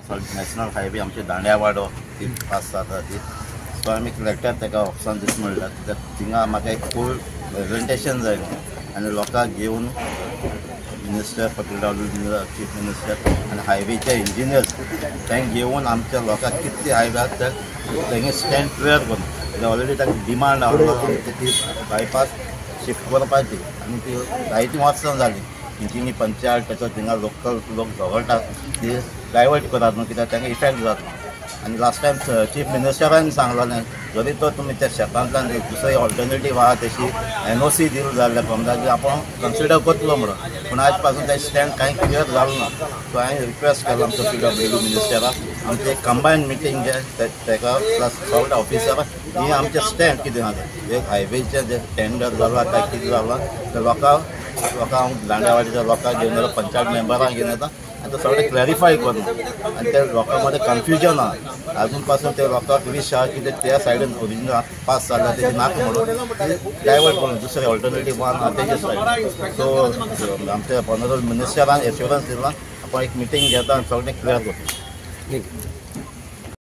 National highway आमचे दांड्या वाडो ती pass जाता ती सो आमी कलेक्टर ताका ऑफिसान दीस म्हणला थिंगा म्हाका एक फूल प्रेजेंटेशन जाय आनी लोकांक घेवन minister Patel Rawal chief minister आनी हायवेचे इंजिनियर्स तांकां घेवन आमच्या लोकांक कितले हायवे आसा तांगे स्टँड क्लियर करून ऑलरेडी ताका डिमांड आसलो ती बायपास शिफ्ट करपाची आनी ती जायती वर्सां जाली इंजिनी पंचायत त्याचा थिंगा लोकल लोक झगडटात ती डायवर्ट करात न्हू कित्याक तांकां इफेक्ट जाता आनी लास्ट टायम चीफ मिनिस्टरान सांगलें जरी तो तुमी त्या शेतांतल्यान दुसरी ऑल्टरनेटीव आहा तशी NOC दिली जाल्यार समजा आपण कन्सिडर करतलो म्हणून पूण आज पासून ते स्टँड कांय क्लियर जालो ना सो हांवें रिक्वेस्ट केलो आमचो PWD मिनिस्टराक आमचे कंबायन मिटींग जे ताका प्लस सगळ्या ऑफिसराक ही आमचे स्टँड कितें आसा एक हायवेचे जे टेंडर जाला काय कितें जाला ते लोकांक दांड्यावाडीच्या लोकांक घेवन येता पंचायत मेंबरांक घेवन येता आनी ते सगळें क्लॅरिफाय करून आनी ते लोकां मदें कन्फ्युजन आहा अजून पासून ते लोकांक विश आहा की त्या सायडीन ओरिजिनल पास जाल्या तेजी नाका म्हणून डायवर्ट करून दुसरे ऑल्टरनेटीव वन आहा तेजे सायडीन सो आमच्या ऑनरेबल मिनिस्टरान एश्युरन्स दिला आपण एक मिटींग घेता आनी सगळें क्लियर करता.